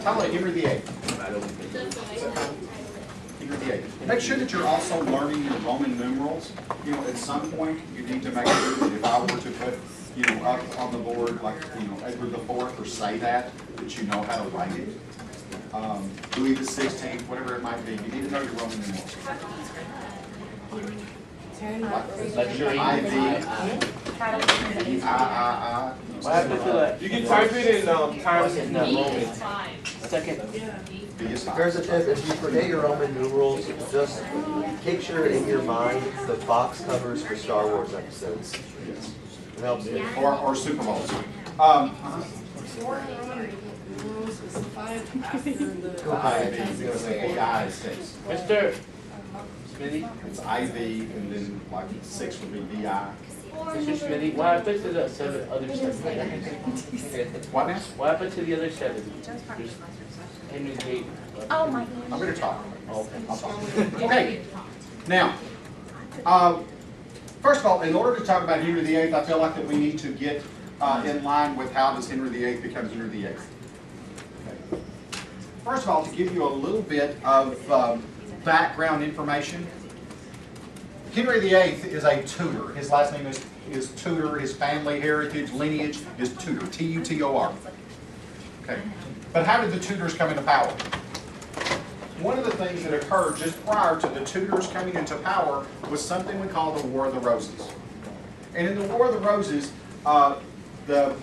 Tyler, Henry VIII. Henry VIII. Make sure that you're also learning your Roman numerals. You know, at some point, you need to make sure that if I were to put, you know, up on the board, like, you know, Edward IV, or say that you know how to write it. Louis XVI, whatever it might be, you need to know your Roman numerals. Luxury. What happened to that? You can type it in times in Roman. Second. There's a tip, if you forget your Roman numerals, just picture in your mind the box covers for Star Wars episodes. It helps me. Or Super Bowls. Mr. Smitty. It's IV, and then like 6 would be VI. Mr. Smitty, what happened to the other 7? What now? What happened to the other 7? There's Henry VIII. Oh my I'm gosh. going to talk. Okay. I'll talk. Okay. Now, first of all, in order to talk about Henry VIII, I feel like that we need to get in line with how does Henry VIII become Henry VIII. Okay. First of all, to give you a little bit of background information, Henry VIII is a Tudor. His last name is Tudor. His family heritage, lineage is Tudor, T-U-T-O-R. Okay. But how did the Tudors come into power? One of the things that occurred just prior to the Tudors coming into power was something we call the War of the Roses. And in the War of the Roses, the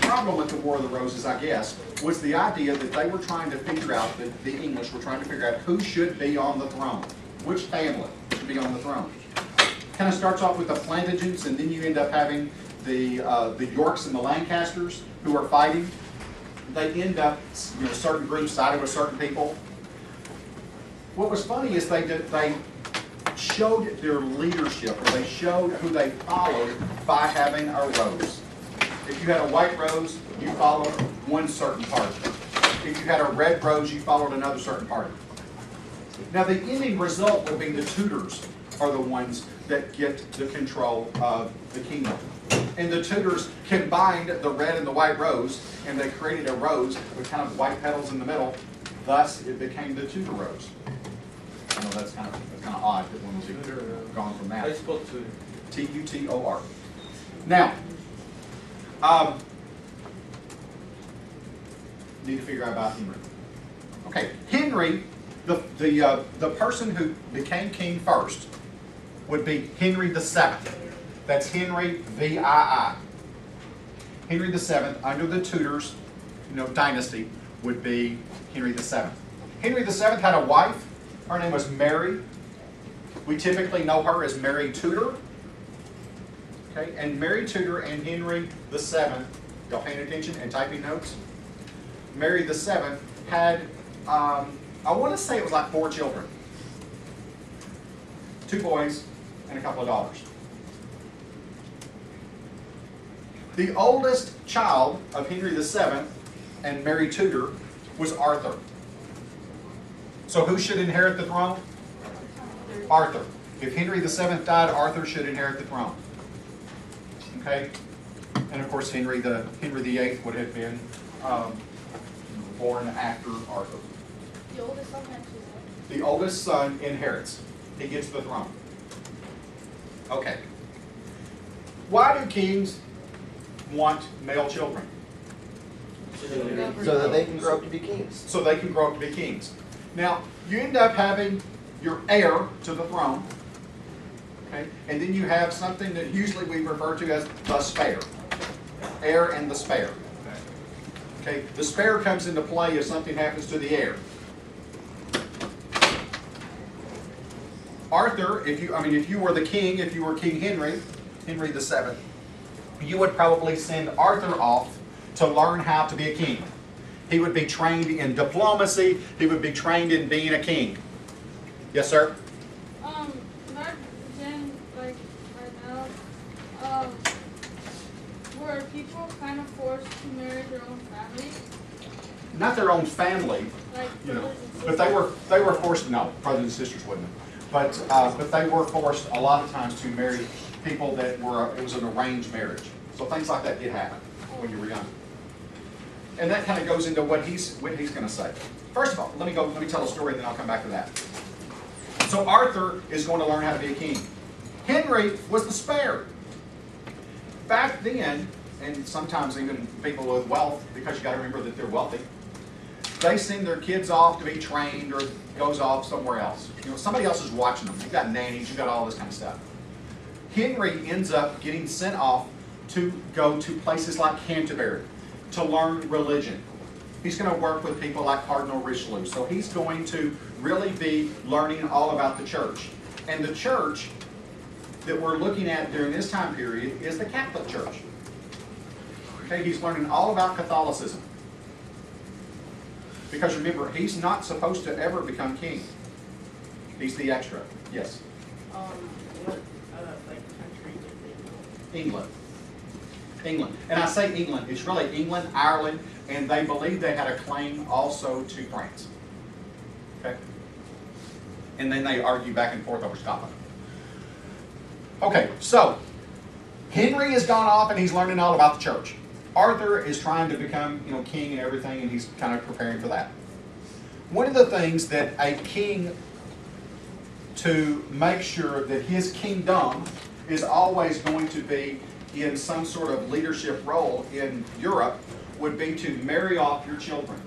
problem with the War of the Roses, I guess, was the idea that they were trying to figure out, that the English were trying to figure out who should be on the throne, which family should be on the throne. Kind of starts off with the Plantagenets, and then you end up having the Yorks and the Lancasters who are fighting. They end up, you know, certain groups sided with certain people. What was funny is they showed their leadership, or they showed who they followed by having a rose. If you had a white rose, you followed one certain party. If you had a red rose, you followed another certain party. Now the ending result will be the Tudors are the ones that get the control of the kingdom. And the Tudors combined the red and the white rose, and they created a rose with kind of white petals in the middle. Thus, it became the Tudor rose. I know that's kind of odd that one was gone from that. I spoke to T-U-T-O-R. Now, need to figure out about Henry. Okay, Henry, the person who became king first would be Henry VII. That's Henry VII. Henry VII, under the Tudors, dynasty, would be Henry VII. Henry VII had a wife. Her name was Mary. We typically know her as Mary Tudor. Okay, and Mary Tudor and Henry VII, y'all paying attention and taking notes? Mary VII had, I want to say it was like 4 children. 2 boys and a couple of daughters. The oldest child of Henry VII and Mary Tudor was Arthur. So who should inherit the throne? Arthur. If Henry VII died, Arthur should inherit the throne. Okay? And of course Henry VIII would have been born after Arthur. The oldest son actually. The oldest son inherits. He gets the throne. Okay. Why do kings want male children? So that they can grow up to be kings. So they can grow up to be kings. Now, you end up having your heir to the throne, okay? And then you have something that usually we refer to as the spare. Heir and the spare. Okay, the spare comes into play if something happens to the heir. Arthur, if you were the king, if you were King Henry VII, you would probably send Arthur off to learn how to be a king. He would be trained in diplomacy. He would be trained in being a king. Yes, sir? Back then, like right now, were people kind of forced to marry their own family? Not their own family, Like, but they were forced. No, brothers and sisters wouldn't. But they were forced a lot of times to marry people that were. It was an arranged marriage. So things like that did happen when you were young. And that kind of goes into what he's going to say. First of all, let me tell a story, and then I'll come back to that. So Arthur is going to learn how to be a king. Henry was the spare. Back then, and sometimes even people with wealth, because you got to remember that they're wealthy, they send their kids off to be trained or goes off somewhere else. You know, somebody else is watching them. You've got nannies, you've got all this kind of stuff. Henry ends up getting sent off to go to places like Canterbury to learn religion. He's going to work with people like Cardinal Richelieu. So he's going to really be learning all about the church. And the church that we're looking at during this time period is the Catholic Church. Okay, he's learning all about Catholicism. Because remember, he's not supposed to ever become king. He's the extra. Yes? What, like, country did they go? England. England. And I say England, it's really England, Ireland, and they believe they had a claim also to France. Okay? And then they argue back and forth over Scotland. Okay, so Henry has gone off and he's learning all about the church. Arthur is trying to become, king and everything, and he's kind of preparing for that. One of the things that a king, to make sure that his kingdom is always going to be in some sort of leadership role in Europe, would be to marry off your children.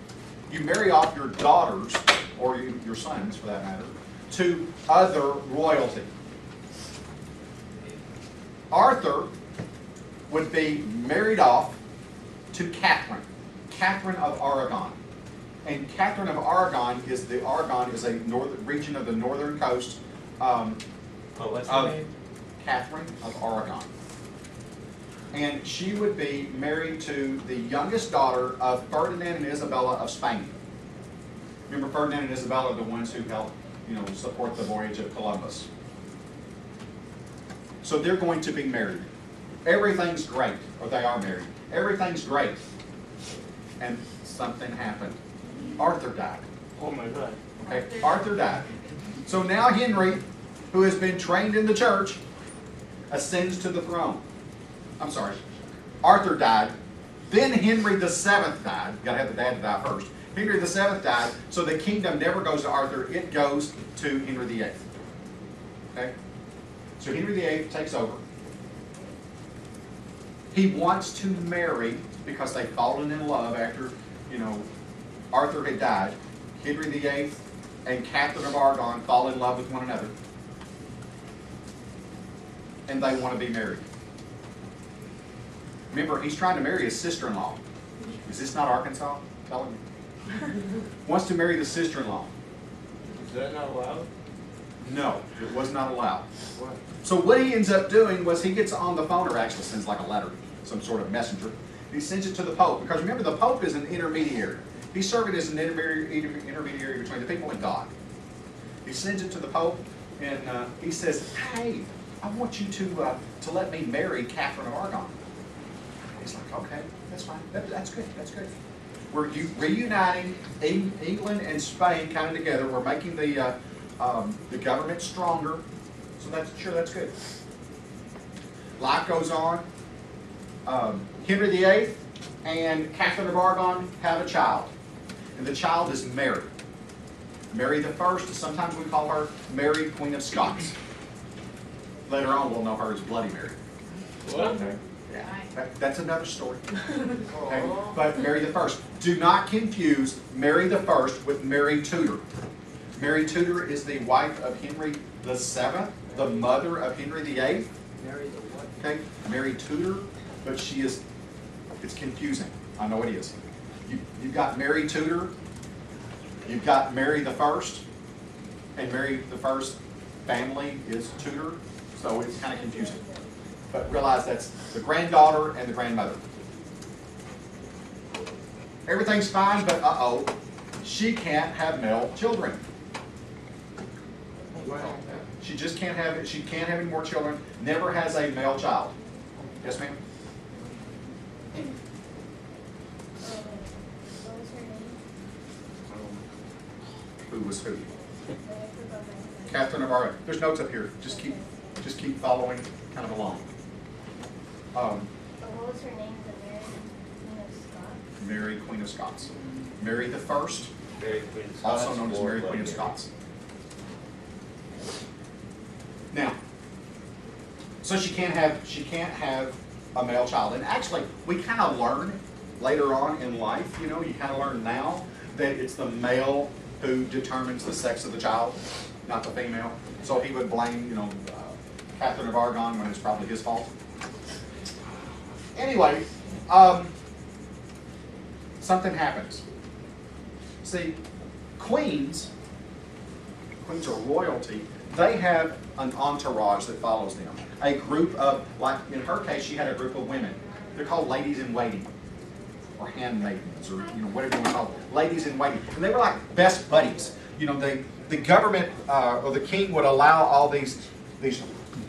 You marry off your daughters, or your sons for that matter, to other royalty. Arthur would be married off to Catherine, Catherine of Aragon. And Catherine of Aragon is a region of the northern coast What's her of name? Catherine of Aragon. And she would be married to the youngest daughter of Ferdinand and Isabella of Spain. Remember, Ferdinand and Isabella are the ones who helped, support the voyage of Columbus. So they're going to be married. Everything's great, or they are married. Everything's great. And something happened. Arthur died. Oh my God. Okay, Arthur died. So now Henry, who has been trained in the church, ascends to the throne. I'm sorry. Arthur died. Then Henry the VII died. You gotta have the dad to die first. Henry the VII died, so the kingdom never goes to Arthur, it goes to Henry VIII. Okay? So Henry VIII takes over. He wants to marry, because they've fallen in love after, Arthur had died. Henry VIII and Catherine of Aragon fall in love with one another. And they want to be married. Remember, he's trying to marry his sister-in-law. Is this not Arkansas? Telling me. Wants to marry the sister-in-law. Is that not allowed? No, it was not allowed. What? So what he ends up doing was he gets on the phone, or actually sends like a letter, some sort of messenger. He sends it to the Pope, because remember, the Pope is an intermediary. He's serving as an intermediary between the people and God. He sends it to the Pope, and he says, "Hey, I want you to let me marry Catherine of Aragon." He's like, "Okay, that's fine. That's good. That's good. We're reuniting England and Spain kind of together. We're making the government stronger. So that's good." Life goes on. Henry VIII and Catherine of Aragon have a child, and the child is Mary. Mary the First. Sometimes we call her Mary, Queen of Scots. Later on, we'll know her as Bloody Mary. What? Okay. Yeah, that's another story. Okay. But Mary the First. Do not confuse Mary the First with Mary Tudor. Mary Tudor is the wife of Henry the VII, the mother of Henry VIII. Mary the what? Okay, Mary Tudor, but it's confusing. I know it is. You've got Mary Tudor, you've got Mary the First, and Mary the First family is Tudor, so it's kind of confusing. But realize that's the granddaughter and the grandmother. Everything's fine, but uh-oh, she can't have male children. She just can't have it. She can't have any more children. Never has a male child. Yes, ma'am? What was her name? Who was who? Catherine of Aragon. There's notes up here. Just keep following kind of along. What was her name? The Mary Queen of Scots? Mary, Queen of Scots. Mary the First, Mary Queen of Scots, also known as Mary, Queen of Mary. Scots. Now, so she can't have a male child. And actually, we kind of learn later on in life, you know, you kind of learn now that it's the male who determines the sex of the child, not the female. So he would blame, you know, Catherine of Aragon when it's probably his fault. Anyway, something happens. See, queens are royalty. They have an entourage that follows them. A group of, like in her case, she had a group of women. They're called ladies in waiting, or handmaidens, or you know whatever you want to call them. Ladies in waiting, and they were like best buddies. You know, the government or the king would allow all these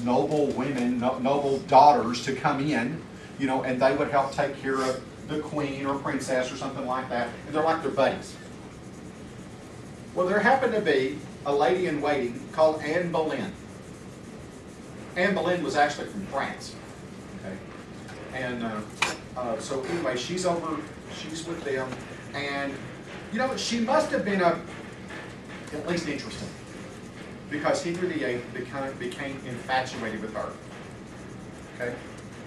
noble women, noble daughters to come in, you know, and they would help take care of the queen or princess or something like that, and they're like their buddies. Well, there happened to be a lady in waiting called Anne Boleyn. Anne Boleyn was actually from France, okay, and so anyway, she's with them, and you know, she must have been at least interesting, because Henry VIII became infatuated with her. Okay,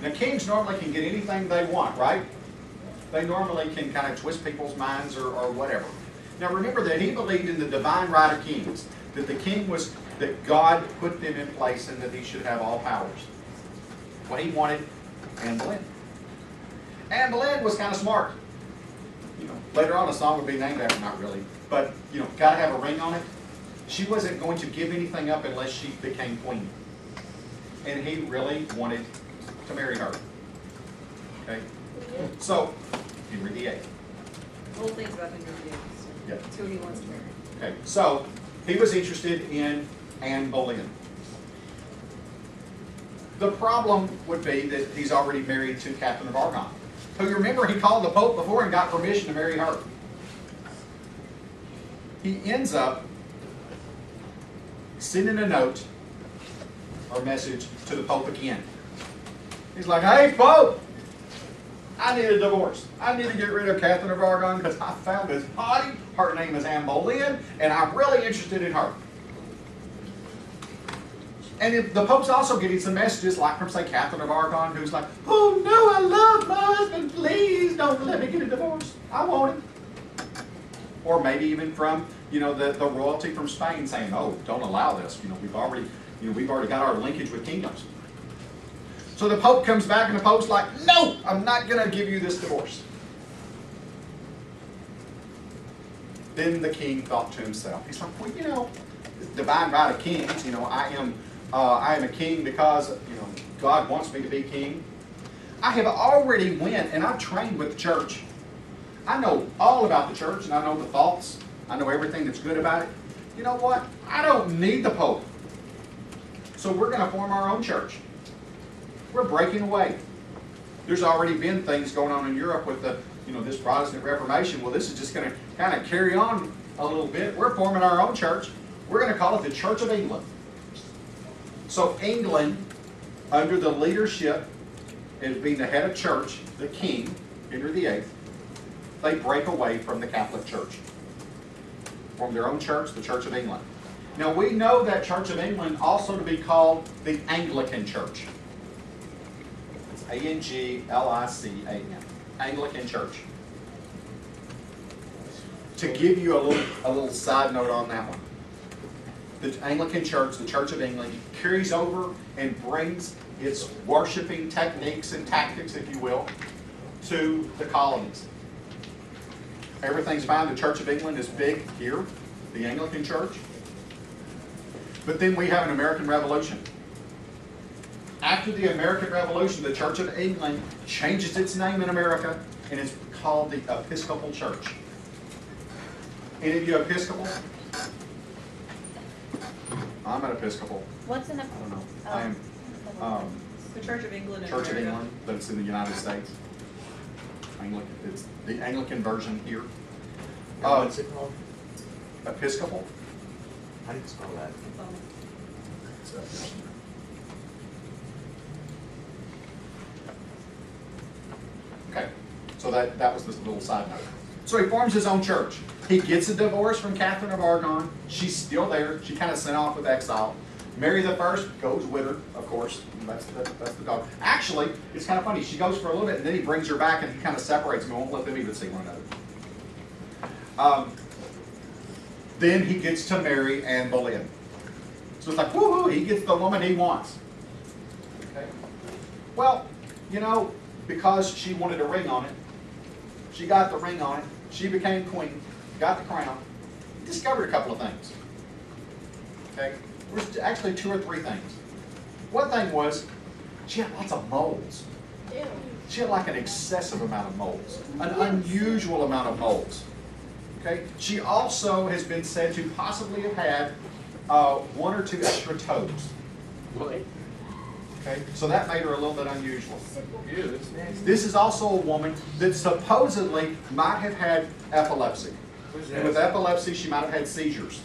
now kings normally can get anything they want, right? They normally can kind of twist people's minds or whatever. Now remember that he believed in the divine right of kings, that the king was, that God put them in place and that he should have all powers. Well, he wanted Anne Boleyn. Anne Boleyn was kind of smart. You know, later on a song would be named after, not really, but you know, got to have a ring on it. She wasn't going to give anything up unless she became queen. And he really wanted to marry her. Okay? So, Henry VIII. The whole thing's about Henry VIII. Yeah. That's who he wants to marry. Okay, so he was interested in Anne Boleyn. The problem would be that he's already married to Catherine of Aragon, who, you remember, he called the Pope before and got permission to marry her. He ends up sending a note or message to the Pope again. He's like, hey, Pope, I need a divorce. I need to get rid of Catherine of Aragon because I found this hottie. Her name is Anne Boleyn, and I'm really interested in her. And the Pope's also getting some messages like from, say, Catherine of Aragon, who's like, oh, no, I love my husband. Please don't let me get a divorce. I want him. Or maybe even from, you know, the royalty from Spain saying, oh, don't allow this. You know, we've already got our linkage with kingdoms. So the Pope comes back and the Pope's like, no, I'm not going to give you this divorce. Then the king thought to himself, he's like, well, you know, divine right of kings, you know, I am a king because, you know, God wants me to be king. I have already went and I've trained with the church. I know all about the church and I know the faults. I know everything that's good about it. You know what? I don't need the Pope. So we're going to form our own church. We're breaking away. There's already been things going on in Europe with the, you know, this Protestant Reformation. Well, this is just going to kind of carry on a little bit. We're forming our own church. We're going to call it the Church of England. So England, under the leadership as being the head of church, the king, Henry VIII, they break away from the Catholic Church. Form their own church, the Church of England. Now we know that Church of England also to be called the Anglican Church. It's A-N-G-L-I-C-A-N. Anglican Church. To give you a little side note on that one. The Anglican Church, the Church of England, carries over and brings its worshiping techniques and tactics, if you will, to the colonies. Everything's fine. The Church of England is big here, the Anglican Church. But then we have an American Revolution. After the American Revolution, the Church of England changes its name in America, and it's called the Episcopal Church. Any of you Episcopal? I'm an Episcopal. What's an I don't know. I am The Church of England. in Church of America. England, but it's in the United States. It's the Anglican version here. What's it called? Episcopal. How do you spell that? It's up here somewhere. Okay, so So that was this little side note. So he forms his own church. He gets a divorce from Catherine of Aragon. She's still there. She kind of sent off with exile. Mary the First goes with her, of course. That's the dog. Actually, it's kind of funny. She goes for a little bit, and then he brings her back, and he kind of separates them and won't let them even see one another. Then he gets to marry Anne Boleyn. So it's like, woohoo, he gets the woman he wants. Okay. Well, you know, because she wanted a ring on it, she got the ring on it, she became queen, got the crown, discovered a couple of things. Okay. There's actually 2 or 3 things. One thing was, she had lots of moles. Ew. She had like an excessive amount of moles, an unusual amount of moles. Okay. She also has been said to possibly have had 1 or 2 extra toes. What? Okay. So that made her a little bit unusual. Ew, that's nasty. This is also a woman that supposedly might have had epilepsy. And with epilepsy, she might have had seizures.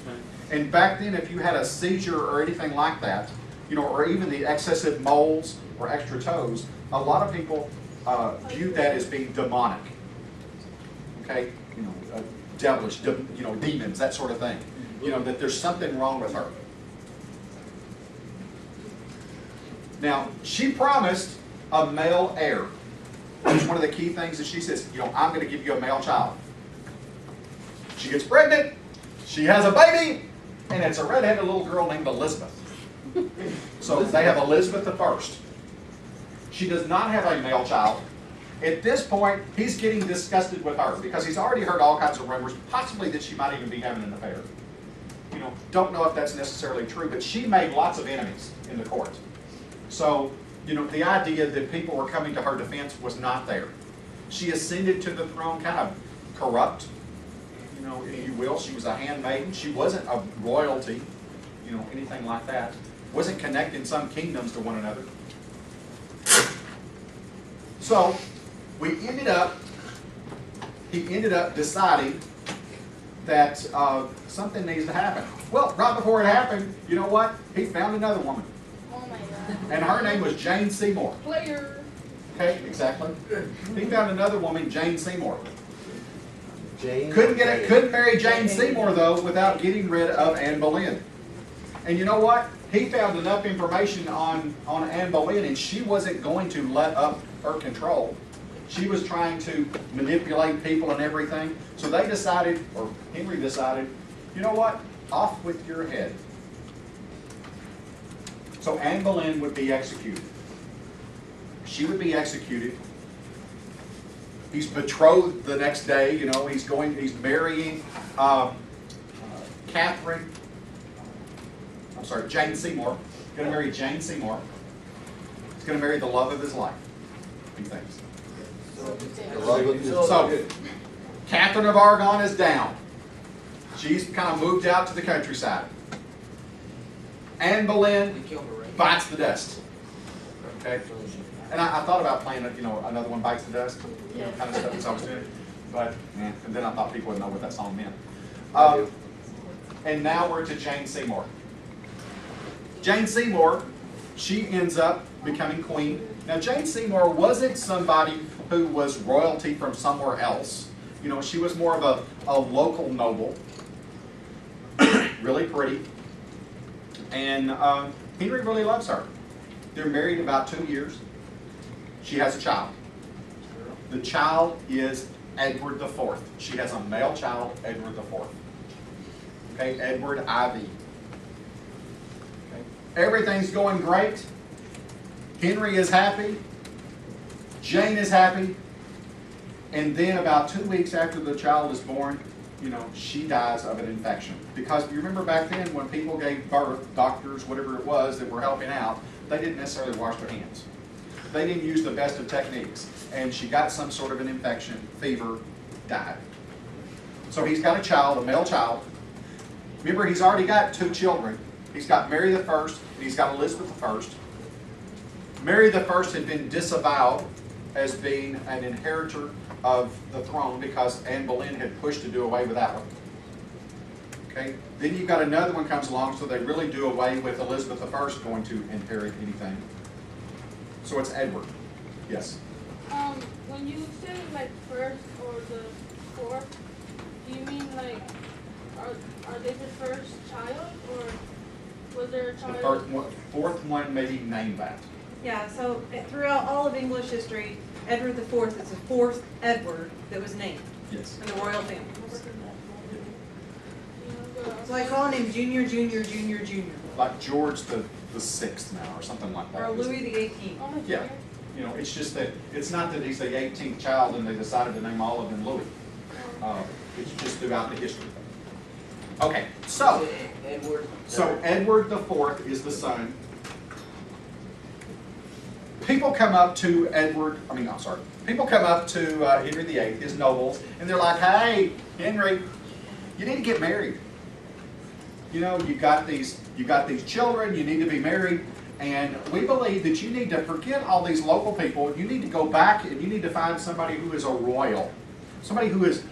And back then, if you had a seizure or anything like that, you know, or even the excessive moles or extra toes, a lot of people viewed that as being demonic. Okay, you know, devilish, you know, demons, that sort of thing. You know, that there's something wrong with her. Now, she promised a male heir. That's one of the key things that she says, you know, I'm going to give you a male child. She gets pregnant, she has a baby, and it's a redheaded little girl named Elizabeth. So they have Elizabeth I. She does not have a male child. At this point, he's getting disgusted with her because he's already heard all kinds of rumors, possibly that she might even be having an affair. You know, don't know if that's necessarily true, but she made lots of enemies in the court. So, you know, the idea that people were coming to her defense was not there. She ascended to the throne kind of corrupt, you know, if you will. She was a handmaiden. She wasn't a royalty, you know, anything like that. Wasn't connecting some kingdoms to one another. So, he ended up deciding that something needs to happen. Well, right before it happened, you know what? He found another woman. Oh my god. And her name was Jane Seymour. Player. Okay, exactly. He found another woman, Jane Seymour. Jane. Couldn't marry Jane Seymour though without getting rid of Anne Boleyn. And you know what? He found enough information on Anne Boleyn, and she wasn't going to let up her control. She was trying to manipulate people and everything. So they decided, or Henry decided, you know what? Off with your head. So Anne Boleyn would be executed. She would be executed. He's betrothed the next day, you know, he's marrying Jane Seymour. He's going to marry Jane Seymour. He's going to marry the love of his life, he thinks. So, Catherine of Aragon is down. She's kind of moved out to the countryside. Anne Boleyn bites the dust. Okay? And I thought about playing, you know, another one bites the dust, you know, kind of stuff as I was doing it. But, and then I thought people would know what that song meant. And now we're to Jane Seymour. Jane Seymour, she ends up becoming queen. Now, Jane Seymour wasn't somebody who was royalty from somewhere else. You know, she was more of a local noble. Really pretty. And Henry really loves her. They're married about 2 years. She has a child. The child is Edward IV. She has a male child, Edward IV. Okay, Edward IV. Okay. Everything's going great. Henry is happy. Jane is happy. And then about 2 weeks after the child is born, you know, she dies of an infection. Because you remember back then when people gave birth, doctors, whatever it was that were helping out, they didn't necessarily wash their hands. They didn't use the best of techniques. And she got some sort of an infection, fever, died. So he's got a child, a male child. Remember, he's already got 2 children. He's got Mary the First, and he's got Elizabeth I. Mary the First had been disavowed as being an inheritor of the throne because Anne Boleyn had pushed to do away with that one. Okay? Then you've got another one comes along, so they really do away with Elizabeth I going to inherit anything. So it's Edward. Yes? when you say like first or the fourth, do you mean like are they the first child or was there a The child? fourth one, maybe name that. Yeah, so throughout all of English history, Edward IV is the fourth Edward that was named Yes. in the royal family. You know, So I call him Junior, Junior, Junior, Junior. Like George the Sixth now, or something like that. Or Louis the 18th. oh my Yeah. God. You know, it's just that, it's not that he's the 18th child and they decided to name all of them Louis. It's just throughout the history. Okay, so Edward the Fourth is the son. People come up to people come up to Henry VIII, his nobles, and they're like, hey, Henry, you need to get married. You know, you got these children, you need to be married, and we believe that you need to forget all these local people. You need to go back and you need to find somebody who is a royal, somebody who is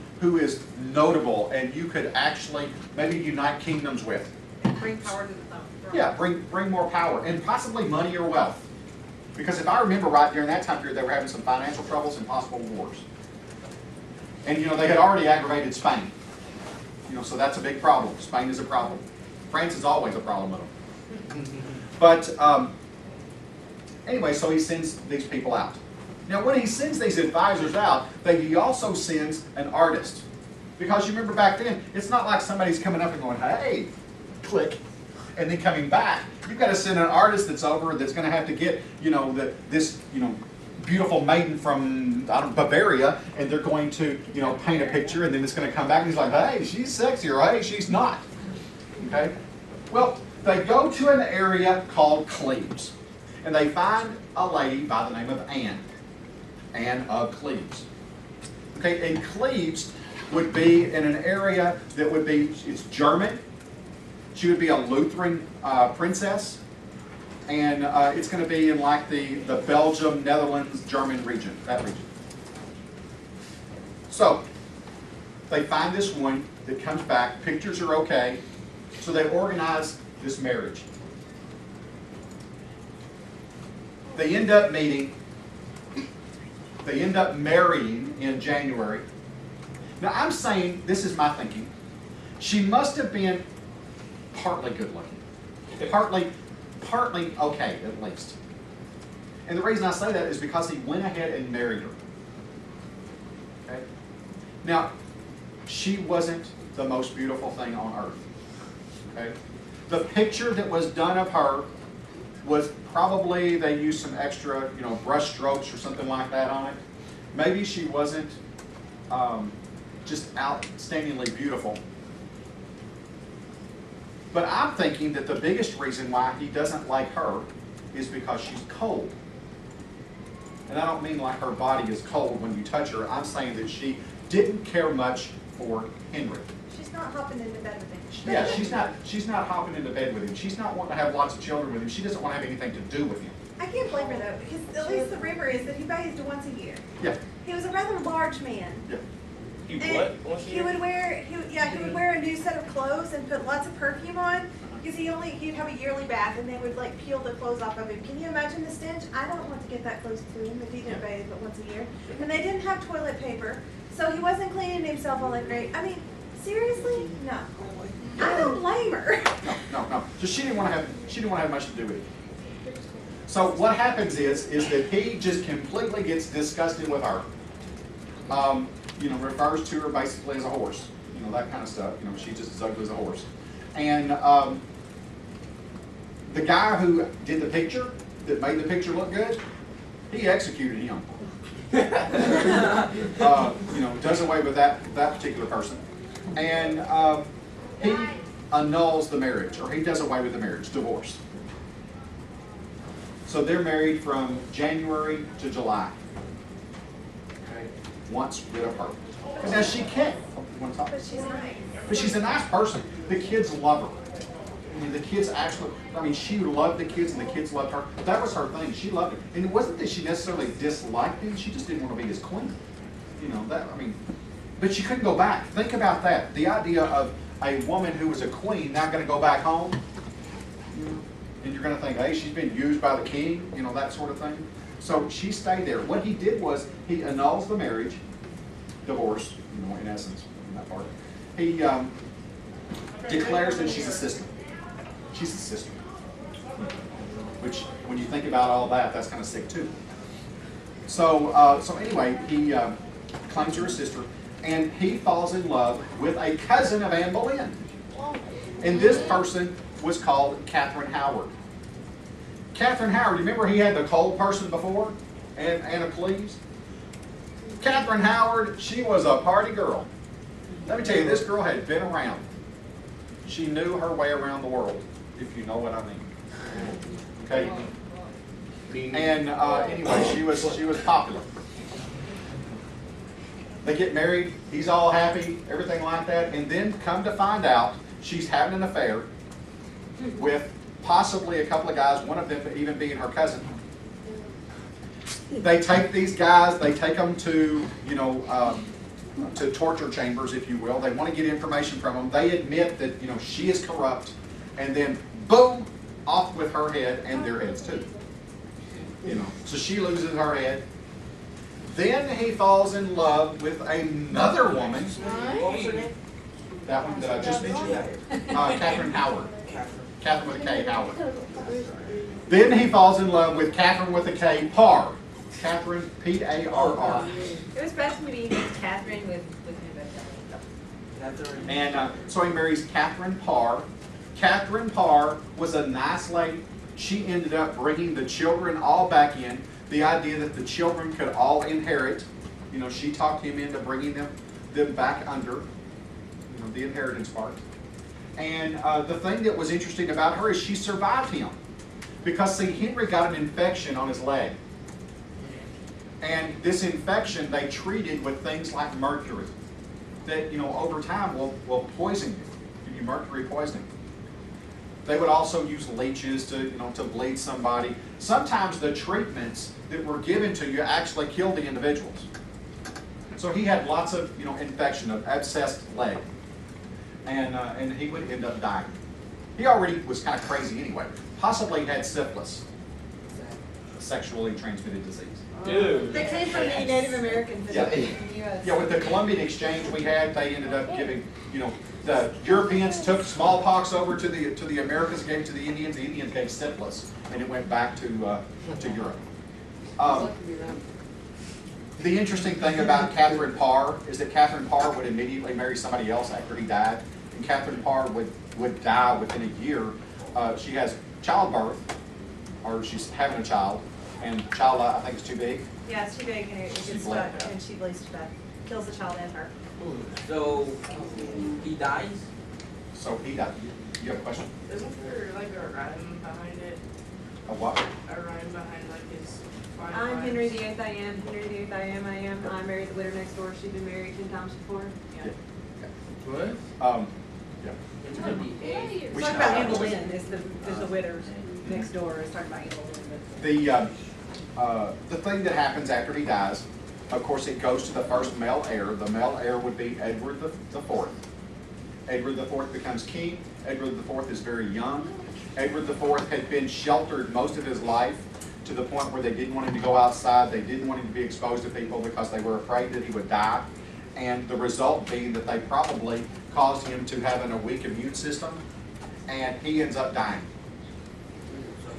notable, and you could actually maybe unite kingdoms with. Bring power to the throne. Yeah, bring more power and possibly money or wealth. Because if I remember right, during that time period, they were having some financial troubles and possible wars. And you know, they had already aggravated Spain. You know, so that's a big problem. Spain is a problem. France is always a problem with them. But anyway, so he sends these people out. Now, when he sends these advisors out, he also sends an artist. Because you remember back then, it's not like somebody's coming up and going, hey, click, and then coming back. You've got to send an artist that's over, that's going to have to get, you know, this beautiful maiden from Bavaria, and they're going to, you know, paint a picture, and then it's going to come back, and he's like, hey, she's sexy, or hey, she's not. Okay? Well, they go to an area called Cleves, and they find a lady by the name of Anne of Cleves. Okay, and Cleves would be in an area that would be, it's German. She would be a Lutheran princess, and it's going to be in like the Belgium, Netherlands, German region, that region. So, they find this one that comes back, pictures are okay, so they organize this marriage. They end up meeting, they end up marrying in January. Now I'm saying, this is my thinking, she must have been partly good looking. Partly okay, at least. And the reason I say that is because he went ahead and married her. Okay? Now, she wasn't the most beautiful thing on earth. Okay? The picture that was done of her was probably, they used some extra, you know, brush strokes or something like that on it. Maybe she wasn't just outstandingly beautiful. But I'm thinking that the biggest reason why he doesn't like her is because she's cold. And I don't mean like her body is cold when you touch her. I'm saying that she didn't care much for Henry. She's not hopping into bed with him. Yeah, she's not hopping into bed with him. She's not wanting to have lots of children with him. She doesn't want to have anything to do with him. I can't blame her though, because at least the rumor is that he bathed once a year. Yeah. He was a rather large man. Yeah. You And what? Once a he year? would wear a new set of clothes and put lots of perfume on, because he'd have a yearly bath and they would like peel the clothes off of him. Can you imagine the stench? I don't want to get that close to him if he didn't bathe but once a year. And they didn't have toilet paper, so he wasn't cleaning himself all that great. I mean, seriously? No. I don't blame her. No. So she didn't want to have much to do with it. So what happens is that he just completely gets disgusted with her. You know, refers to her basically as a horse. You know, that kind of stuff. You know, she's just as ugly as a horse. And the guy who did the picture, that made the picture look good, he executed him. You know, does away with that particular person. And he annuls the marriage, or he does away with the marriage, divorce. So they're married from January to July. Okay, once rid of her. Now she can't. You want to talk? But she's nice. But she's a nice person. The kids love her. I mean, the kids actually, I mean, she loved the kids and the kids loved her. That was her thing. She loved it. And it wasn't that she necessarily disliked him. She just didn't want to be his queen. You know, that, I mean, but she couldn't go back. Think about that. The idea of a woman who was a queen not going to go back home. You know, And you're going to think, hey, she's been used by the king, you know, that sort of thing. So she stayed there. What he did was he annuls the marriage, divorce, you know, in essence, in that part. He declares that she's a sister. She's a sister. Which, when you think about all that, that's kind of sick too. So, so anyway, he claims her a sister, and he falls in love with a cousin of Anne Boleyn. And this person was called Catherine Howard. Catherine Howard, remember he had the cold person before, Anna Cleves? Catherine Howard, she was a party girl. Let me tell you, this girl had been around. She knew her way around the world, if you know what I mean. Okay? And anyway, she was popular. They get married, he's all happy, everything like that, and then come to find out she's having an affair with possibly a couple of guys, one of them even being her cousin. They take these guys, they take them to, you know, to torture chambers, if you will. They want to get information from them. They admit that, you know, she is corrupt, and then boom, off with her head and their heads too. You know, so she loses her head. Then he falls in love with another woman. What was her name? That one that I just mentioned. Catherine Howard. Catherine with a K, Howard. Then he falls in love with Catherine with a K, Parr. Catherine, P-A-R-R. It was best to be Catherine with And so he marries Catherine Parr. Catherine Parr was a nice lady. She ended up bringing the children all back in. The idea that the children could all inherit, you know, she talked him into bringing them back under, you know, the inheritance part. And the thing that was interesting about her is she survived him. Because, see, Henry got an infection on his leg. And this infection they treated with things like mercury that, you know, over time will poison you, give you mercury poisoning. They would also use leeches to, you know, to bleed somebody. Sometimes the treatments that were given to you actually killed the individuals. So he had lots of, you know, infection, of abscessed leg. And he would end up dying. He already was kind of crazy anyway. Possibly had syphilis, a sexually transmitted disease. Dude. They came from the Native Americans in the U.S. Yeah, with the Columbian exchange we had, they ended up giving, you know, the Europeans took smallpox over to the Americas, gave it to the Indians gave syphilis, and it went back to Europe. The interesting thing about Catherine Parr is that Catherine Parr would immediately marry somebody else after he died, and Catherine Parr would die within a year. She has childbirth, or she's having a child, and the child, I think, is too big. Yeah, it's too big and it gets stuck and she bleeds to death. Kills the child and her. So he dies? So he died. You have a question? Isn't there like a rhyme behind it? A what? A rhyme behind like his five I'm lines? Henry VIII, I am. Henry VIII, I am, I am. I married the widow next door. She'd been married 10 times before. Yeah. What? Yeah. It's gonna be eight. It's talking about Anne Boleyn is the widow next door. It's talking about Anne Boleyn. The thing that happens after he dies, of course, it goes to the first male heir. The male heir would be Edward IV. Edward IV becomes king. Edward IV is very young. Edward IV had been sheltered most of his life to the point where they didn't want him to go outside. They didn't want him to be exposed to people because they were afraid that he would die. And the result being that they probably caused him to have a weak immune system, and he ends up dying.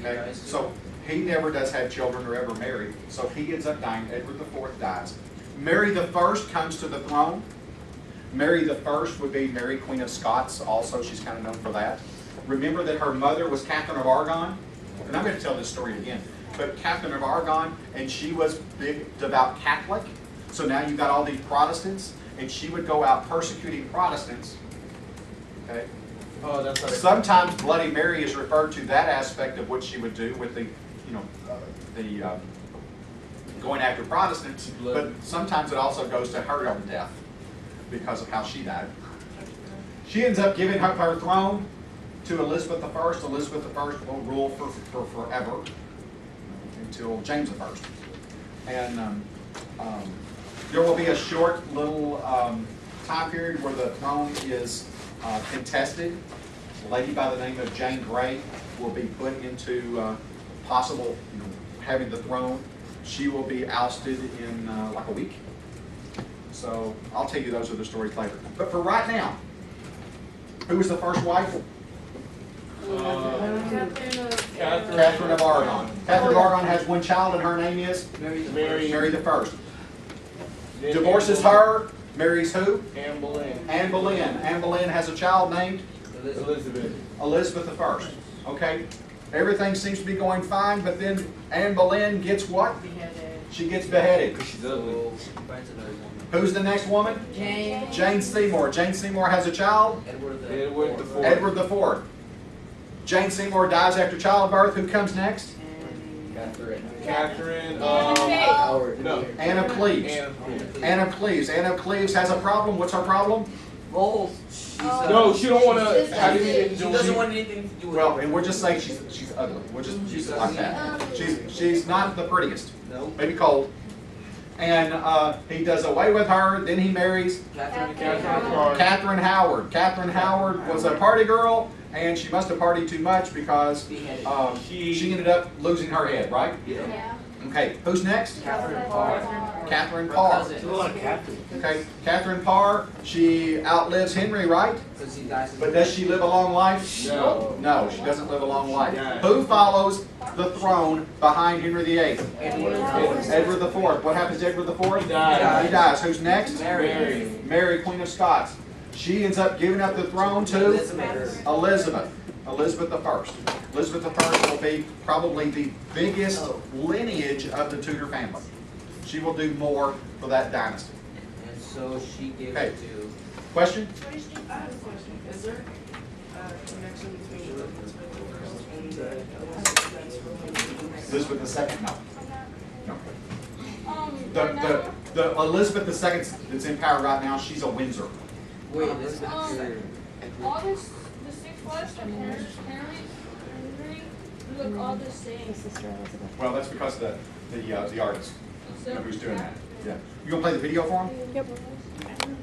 Okay? So he never does have children or ever marry. So he ends up dying. Edward IV dies. Mary I comes to the throne. Mary I would be Mary, Queen of Scots also. She's kind of known for that. Remember that her mother was Catherine of Aragon? And I'm going to tell this story again. But Catherine of Aragon, and she was big, devout Catholic. So now you've got all these Protestants, and she would go out persecuting Protestants. Okay? Oh, that's not Sometimes Bloody Mary is referred to that aspect of what she would do with the, going after Protestants, but sometimes it also goes to her own death because of how she died. She ends up giving up her throne to Elizabeth I. Elizabeth I will rule for forever until James I. And there will be a short little time period where the throne is contested. A lady by the name of Jane Grey will be put into possible, having the throne. She will be ousted in like a week. So I'll tell you those other stories later. But for right now, who was the first wife? Catherine of Aragon. Catherine of Aragon has one child, and her name is Mary the First. Divorces her, marries who? Anne Boleyn. Anne Boleyn. Anne Boleyn has a child named Elizabeth. the First. Okay, everything seems to be going fine, but then Anne Boleyn gets what? She gets beheaded. She's ugly. Who's the next woman? Jane Seymour. Jane Seymour has a child? Edward the Fourth. Edward the Fourth. Jane Seymour dies after childbirth. Who comes next? Catherine. No. Anne of Cleves. Anne of Cleves. Anne of Cleves has a problem. What's her problem? Roles. No, she don't want to have anything to She do doesn't with want anything to do with Well, it. and we'll just say she's ugly. We'll just use it like that. She's not the prettiest. No. Maybe cold. And he does away with her. Then he marries Catherine Howard. Catherine Howard was a party girl, and she must have partied too much because she ended up losing her head, right? Yeah. Okay, who's next? Catherine Parr. Catherine Parr. Okay, Catherine Parr, she outlives Henry, right? Because he dies. But does she live a long life? No. No, she doesn't live a long life. Yeah. Who follows the throne behind Henry VIII? Edward the Fourth. What happens to Edward the Fourth? He dies. He dies. Who's next? Mary. Mary, Queen of Scots. She ends up giving up the throne to Elizabeth. Elizabeth the First. Elizabeth the First will be probably the biggest lineage of the Tudor family. She will do more for that dynasty. And so she gives Okay. it to. Question? I have a question. Is there a connection between Elizabeth and the Elizabeth II? No. No. right now, The Elizabeth II that's in power right now, she's a Windsor. Wait, Elizabeth all this, the 6 wives of Henry look all the same. Well, that's because the artist So, who's doing that. Yeah. You gonna play the video for him? Yep.